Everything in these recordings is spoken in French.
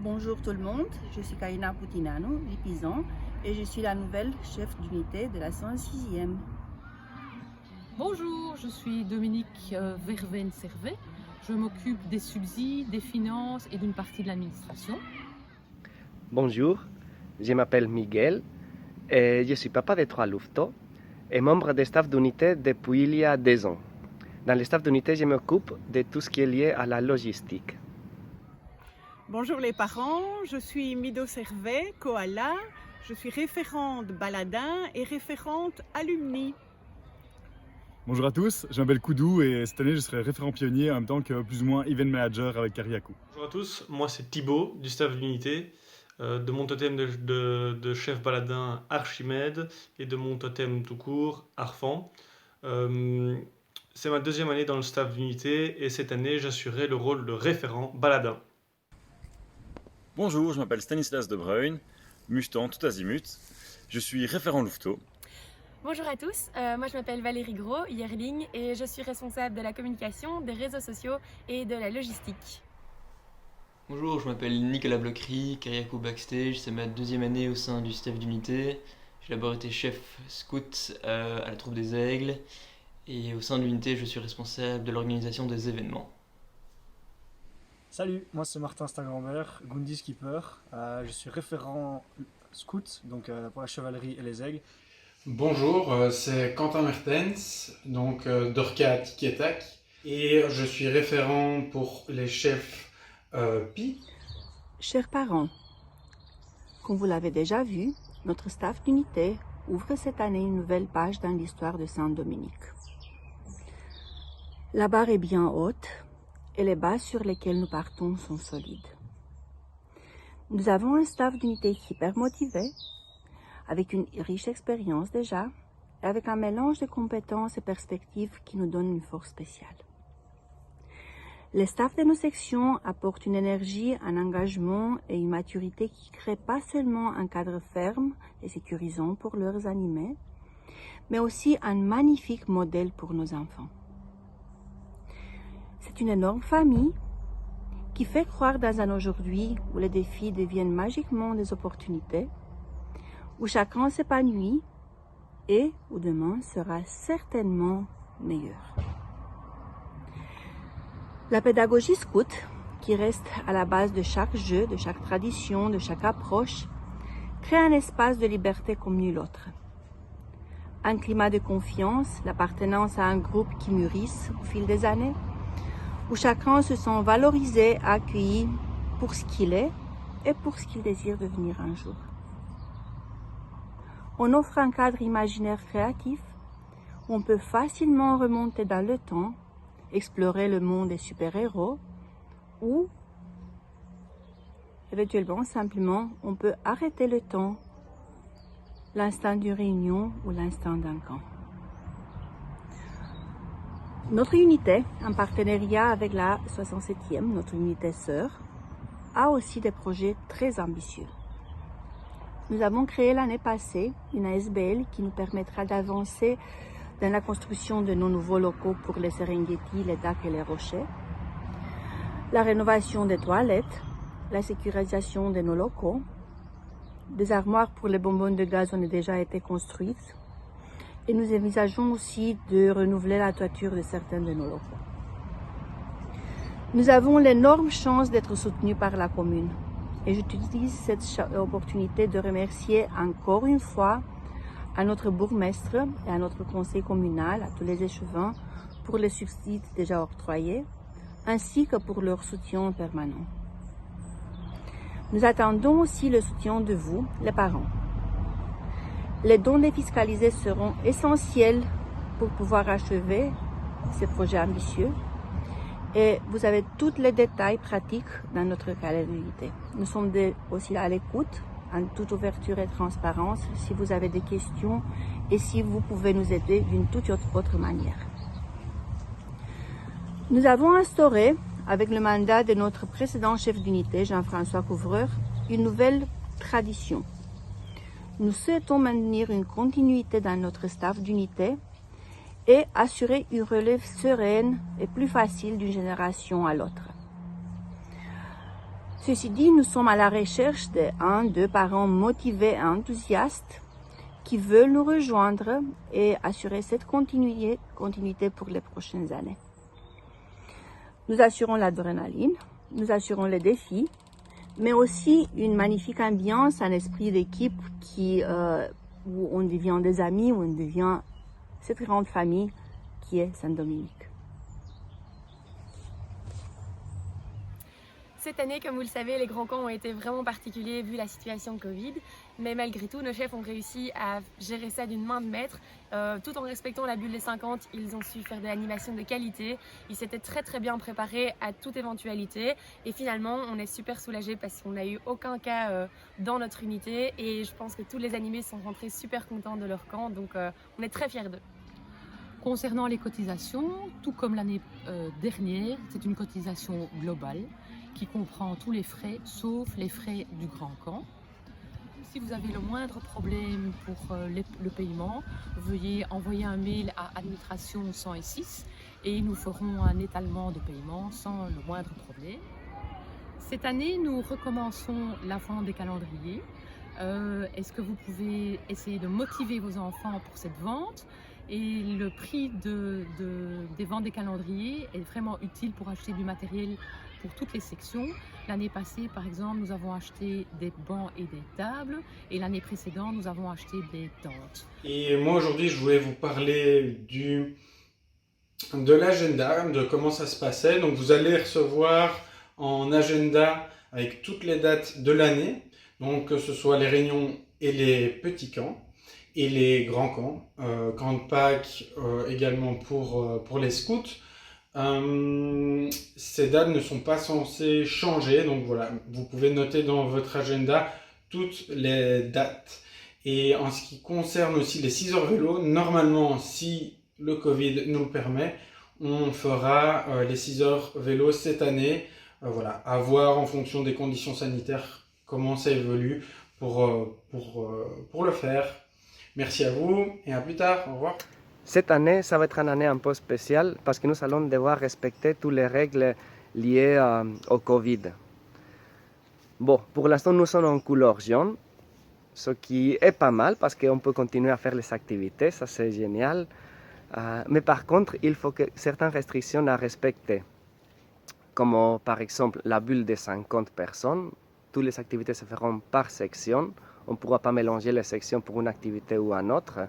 Bonjour tout le monde, je suis Karina Poutinano, Lipizan, et je suis la nouvelle chef d'unité de la 106e. Bonjour, je suis Dominique Verven-Servet. Je m'occupe des subsides, des finances et d'une partie de l'administration. Bonjour, je m'appelle Miguel et je suis papa de 3 louveteaux et membre du staff d'unité depuis il y a 2 ans. Dans le staff d'unité, je m'occupe de tout ce qui est lié à la logistique. Bonjour les parents, je suis Mido Servet, Koala, je suis référente baladin et référente alumni. Bonjour à tous, je m'appelle Koudou et cette année je serai référent pionnier en même temps que plus ou moins event manager avec Kariakou. Bonjour à tous, moi c'est Thibaut du staff d'unité, de mon totem de chef baladin Archimède et de mon totem tout court Arfan. C'est ma 2e année dans le staff d'unité et cette année j'assurerai le rôle de référent baladin. Bonjour, je m'appelle Stanislas De Bruyne, Mustan tout azimut. Je suis référent louveteau. Bonjour à tous, moi je m'appelle Valérie Gros, Yerling, et je suis responsable de la communication, des réseaux sociaux et de la logistique. Bonjour, je m'appelle Nicolas Blochery, Kariakou Backstage, c'est ma 2e année au sein du staff d'unité. J'ai d'abord été chef scout à la troupe des Aigles et au sein de l'unité je suis responsable de l'organisation des événements. Salut, moi c'est Martin Stagrambert, Gundi Skipper. Je suis référent scout donc pour la chevalerie et les aigles. Bonjour, c'est Quentin Mertens, donc d'Orca Tic-et-Tac, et je suis référent pour les chefs PI. Chers parents, comme vous l'avez déjà vu, notre staff d'unité ouvre cette année une nouvelle page dans l'histoire de Saint-Dominique. La barre est bien haute et les bases sur lesquelles nous partons sont solides. Nous avons un staff d'unité hyper motivé, avec une riche expérience déjà, et avec un mélange de compétences et perspectives qui nous donne une force spéciale. Les staffs de nos sections apportent une énergie, un engagement et une maturité qui créent pas seulement un cadre ferme et sécurisant pour leurs animés, mais aussi un magnifique modèle pour nos enfants. C'est une énorme famille qui fait croire dans un aujourd'hui où les défis deviennent magiquement des opportunités, où chacun s'épanouit et où demain sera certainement meilleur. La pédagogie scout, qui reste à la base de chaque jeu, de chaque tradition, de chaque approche, crée un espace de liberté comme nul autre. Un climat de confiance, l'appartenance à un groupe qui mûrisse au fil des années, où chacun se sent valorisé, accueilli pour ce qu'il est et pour ce qu'il désire devenir un jour. On offre un cadre imaginaire créatif où on peut facilement remonter dans le temps, explorer le monde des super-héros ou, éventuellement, simplement, on peut arrêter le temps, l'instant d'une réunion ou l'instant d'un camp. Notre unité, en partenariat avec la 67e, notre unité sœur, a aussi des projets très ambitieux. Nous avons créé l'année passée une ASBL qui nous permettra d'avancer dans la construction de nos nouveaux locaux pour les Serengeti, les Dacs et les Rochers, la rénovation des toilettes, la sécurisation de nos locaux, des armoires pour les bonbons de gaz ont déjà été construites, et nous envisageons aussi de renouveler la toiture de certains de nos locaux. Nous avons l'énorme chance d'être soutenus par la commune. Et j'utilise cette opportunité de remercier encore une fois à notre bourgmestre et à notre conseil communal, à tous les échevins, pour les subsides déjà octroyés, ainsi que pour leur soutien permanent. Nous attendons aussi le soutien de vous, les parents. Les dons défiscalisés seront essentiels pour pouvoir achever ces projets ambitieux. Et vous avez tous les détails pratiques dans notre calendrier. Nous sommes aussi à l'écoute, en toute ouverture et transparence, si vous avez des questions et si vous pouvez nous aider d'une toute autre manière. Nous avons instauré, avec le mandat de notre précédent chef d'unité, Jean-François Couvreur, une nouvelle tradition. Nous souhaitons maintenir une continuité dans notre staff d'unité et assurer une relève sereine et plus facile d'une génération à l'autre. Ceci dit, nous sommes à la recherche de parents motivés et enthousiastes qui veulent nous rejoindre et assurer cette continuité pour les prochaines années. Nous assurons l'adrénaline, nous assurons les défis, mais aussi une magnifique ambiance, un esprit d'équipe où on devient des amis, où on devient cette grande famille qui est Saint-Dominique. Cette année, comme vous le savez, les grands camps ont été vraiment particuliers vu la situation Covid. Mais malgré tout, nos chefs ont réussi à gérer ça d'une main de maître. Tout en respectant la bulle des 50, ils ont su faire de l'animation de qualité. Ils s'étaient très bien préparés à toute éventualité. Et finalement, on est super soulagés parce qu'on n'a eu aucun cas dans notre unité. Et je pense que tous les animés sont rentrés super contents de leur camp. Donc on est très fiers d'eux. Concernant les cotisations, tout comme l'année dernière, c'est une cotisation globale qui comprend tous les frais, sauf les frais du grand camp. Si vous avez le moindre problème pour le paiement, veuillez envoyer un mail à administration 106 et nous ferons un étalement de paiement sans le moindre problème. Cette année, nous recommençons la vente des calendriers. Est-ce que vous pouvez essayer de motiver vos enfants pour cette vente? Et le prix des ventes des calendriers est vraiment utile pour acheter du matériel pour toutes les sections. L'année passée, par exemple, nous avons acheté des bancs et des tables, et l'année précédente, nous avons acheté des tentes. Et moi, aujourd'hui, je voulais vous parler de l'agenda, de comment ça se passait. Donc, vous allez recevoir en agenda avec toutes les dates de l'année, donc que ce soit les réunions et les petits camps, et les grands camps, camp de Pâques également pour les scouts. Ces dates ne sont pas censées changer, donc voilà, vous pouvez noter dans votre agenda toutes les dates. Et en ce qui concerne aussi les 6 heures vélo, normalement, si le Covid nous le permet, on fera les 6 heures vélo cette année. Voilà, à voir en fonction des conditions sanitaires comment ça évolue pour le faire. Merci à vous et à plus tard, au revoir. Cette année, ça va être une année un peu spéciale parce que nous allons devoir respecter toutes les règles liées au Covid. Bon, pour l'instant, nous sommes en couleur jaune, ce qui est pas mal parce qu'on peut continuer à faire les activités, ça c'est génial. Mais par contre, il faut que certaines restrictions à respecter, comme par exemple la bulle de 50 personnes. Toutes les activités se feront par section. On ne pourra pas mélanger les sections pour une activité ou une autre.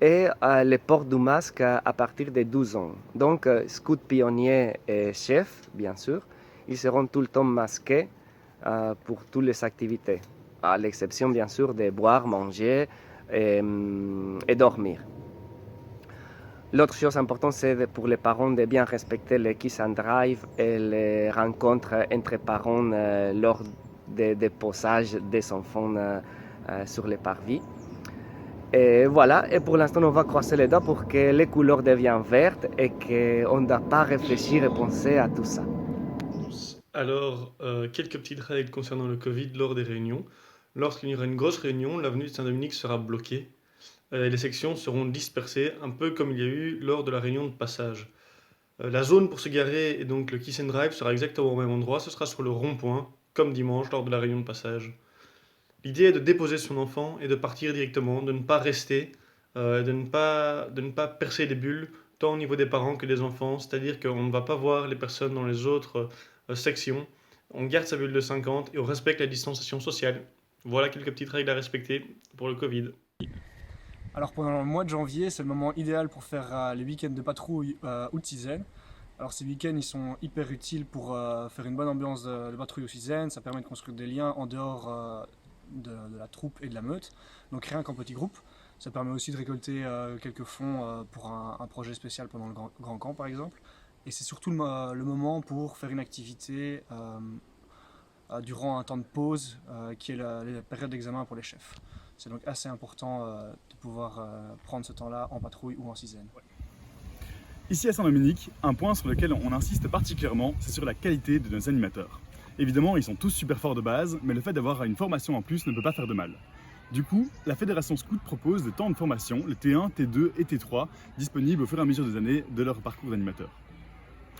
Et le port du masque à partir de 12 ans. Donc, scouts pionniers et chefs, bien sûr, ils seront tout le temps masqués pour toutes les activités, à l'exception, bien sûr, de boire, manger et dormir. L'autre chose importante, c'est pour les parents de bien respecter les kiss and drive et les rencontres entre parents lors des déposages des enfants sur les parvis. Et voilà, et pour l'instant, on va croiser les doigts pour que les couleurs deviennent vertes et qu'on ne doit pas réfléchir et penser à tout ça. Alors, quelques petites règles concernant le Covid lors des réunions. Lorsqu'il y aura une grosse réunion, l'avenue de Saint-Dominique sera bloquée. Les sections seront dispersées, un peu comme il y a eu lors de la réunion de passage. La zone pour se garer et donc le kiss and drive sera exactement au même endroit, ce sera sur le rond-point, comme dimanche lors de la réunion de passage. L'idée est de déposer son enfant et de partir directement, de ne pas rester, de ne pas percer les bulles, tant au niveau des parents que des enfants, c'est-à-dire qu'on ne va pas voir les personnes dans les autres sections, on garde sa bulle de 50 et on respecte la distanciation sociale. Voilà quelques petites règles à respecter pour le Covid. Alors pendant le mois de janvier, c'est le moment idéal pour faire les week-ends de patrouille ou de Cizène. Alors ces week-ends, ils sont hyper utiles pour faire une bonne ambiance de patrouille au Cizène. Ça permet de construire des liens en dehors de la troupe et de la meute, donc rien qu'en petit groupe. Ça permet aussi de récolter quelques fonds pour un projet spécial pendant le grand camp par exemple. Et c'est surtout le moment pour faire une activité durant un temps de pause qui est la période d'examen pour les chefs. C'est donc assez important de pouvoir prendre ce temps-là en patrouille ou en Cizène. Ici à Saint-Dominique, un point sur lequel on insiste particulièrement, c'est sur la qualité de nos animateurs. Évidemment, ils sont tous super forts de base, mais le fait d'avoir une formation en plus ne peut pas faire de mal. Du coup, la Fédération Scout propose des temps de formation, les T1, T2 et T3, disponibles au fur et à mesure des années de leur parcours d'animateur.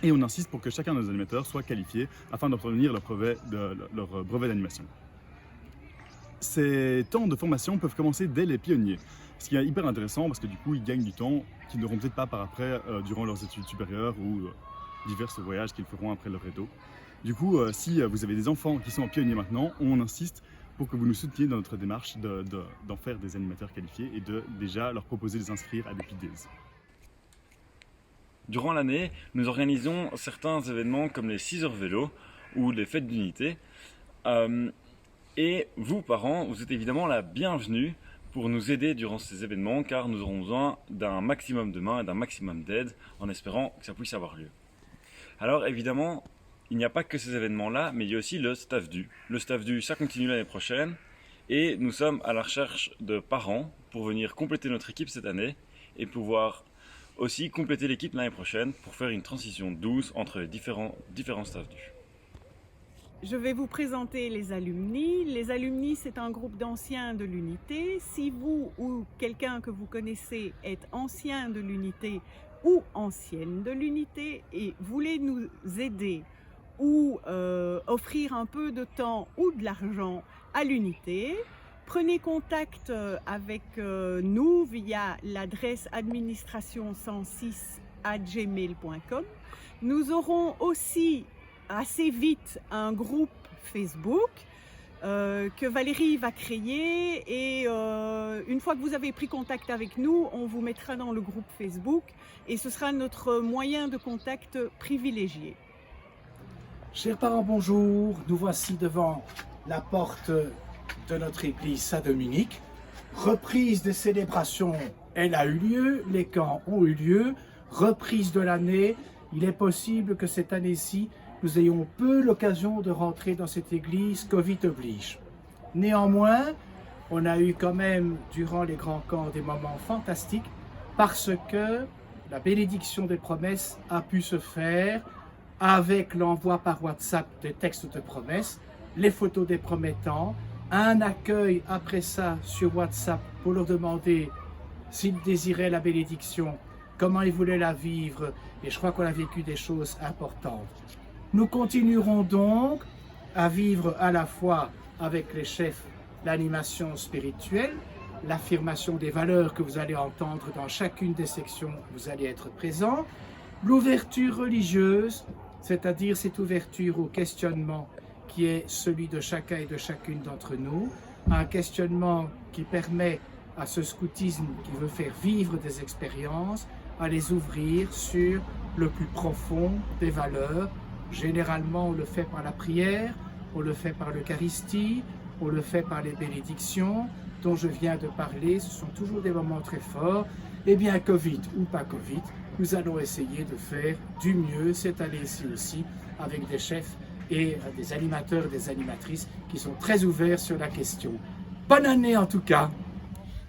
Et on insiste pour que chacun de nos animateurs soit qualifié afin d'obtenir leur brevet d'animation. Ces temps de formation peuvent commencer dès les pionniers, ce qui est hyper intéressant parce que du coup ils gagnent du temps qu'ils n'auront peut-être pas par après durant leurs études supérieures ou divers voyages qu'ils feront après leur réseau. Du coup, si vous avez des enfants qui sont en pionnier maintenant, on insiste pour que vous nous souteniez dans notre démarche d'en faire des animateurs qualifiés et de déjà leur proposer de les inscrire à des PDs. Durant l'année, nous organisons certains événements comme les 6 heures vélo ou les fêtes d'unité. Et vous, parents, vous êtes évidemment la bienvenue pour nous aider durant ces événements car nous aurons besoin d'un maximum de mains et d'un maximum d'aide en espérant que ça puisse avoir lieu. Alors évidemment, il n'y a pas que ces événements-là, mais il y a aussi le Staff Du. Le Staff Du, ça continue l'année prochaine et nous sommes à la recherche de parents pour venir compléter notre équipe cette année et pouvoir aussi compléter l'équipe l'année prochaine pour faire une transition douce entre les différents Staff Du. Je vais vous présenter les alumni. Les alumni, c'est un groupe d'anciens de l'unité. Si vous ou quelqu'un que vous connaissez est ancien de l'unité ou ancienne de l'unité et voulez nous aider ou offrir un peu de temps ou de l'argent à l'unité, prenez contact avec nous via l'adresse administration106@gmail.com. Nous aurons aussi assez vite un groupe Facebook que Valérie va créer et une fois que vous avez pris contact avec nous, on vous mettra dans le groupe Facebook et ce sera notre moyen de contact privilégié. Chers parents, bonjour. Nous voici devant la porte de notre église Saint-Dominique. Reprise des célébrations, elle a eu lieu, les camps ont eu lieu. Reprise de l'année, il est possible que cette année-ci, nous ayons peu l'occasion de rentrer dans cette église, Covid oblige. Néanmoins, on a eu quand même, durant les grands camps, des moments fantastiques parce que la bénédiction des promesses a pu se faire avec l'envoi par WhatsApp des textes de promesses, les photos des promettants, un accueil après ça sur WhatsApp pour leur demander s'ils désiraient la bénédiction, comment ils voulaient la vivre, et je crois qu'on a vécu des choses importantes. Nous continuerons donc à vivre à la fois avec les chefs l'animation spirituelle, l'affirmation des valeurs que vous allez entendre dans chacune des sections où vous allez être présents, l'ouverture religieuse, c'est-à-dire cette ouverture au questionnement qui est celui de chacun et de chacune d'entre nous, un questionnement qui permet à ce scoutisme qui veut faire vivre des expériences, à les ouvrir sur le plus profond des valeurs. Généralement, on le fait par la prière, on le fait par l'Eucharistie, on le fait par les bénédictions dont je viens de parler. Ce sont toujours des moments très forts. Eh bien, Covid ou pas Covid, nous allons essayer de faire du mieux cette année-ci aussi avec des chefs et des animateurs et des animatrices qui sont très ouverts sur la question. Bonne année en tout cas!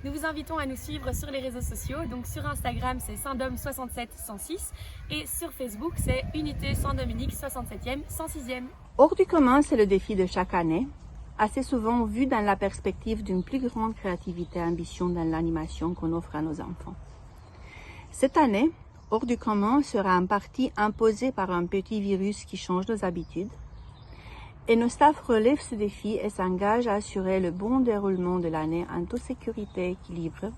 Nous vous invitons à nous suivre sur les réseaux sociaux. Donc sur Instagram, c'est Saint-Dom67106 et sur Facebook, c'est Unité Saint-Dominique 67e 106e. Hors du commun, c'est le défi de chaque année, assez souvent vu dans la perspective d'une plus grande créativité et ambition dans l'animation qu'on offre à nos enfants. Cette année, hors du commun sera en partie imposé par un petit virus qui change nos habitudes. Et nos staffs relèvent ce défi et s'engagent à assurer le bon déroulement de l'année en toute sécurité et équilibre,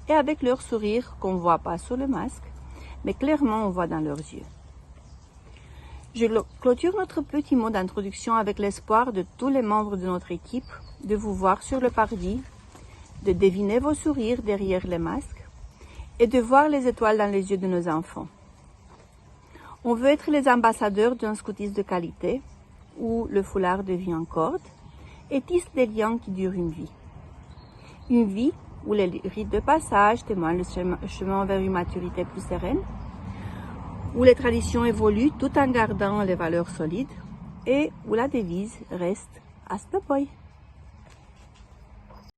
et avec leur sourire qu'on ne voit pas sous le masque, mais clairement on voit dans leurs yeux. Je clôture notre petit mot d'introduction avec l'espoir de tous les membres de notre équipe de vous voir sur le parvis, de deviner vos sourires derrière les masques et de voir les étoiles dans les yeux de nos enfants. On veut être les ambassadeurs d'un scoutisme de qualité, où le foulard devient en corde et tisse des liens qui durent une vie. Une vie où les rites de passage témoignent le chemin vers une maturité plus sereine, où les traditions évoluent tout en gardant les valeurs solides et où la devise reste « Hasta boy ».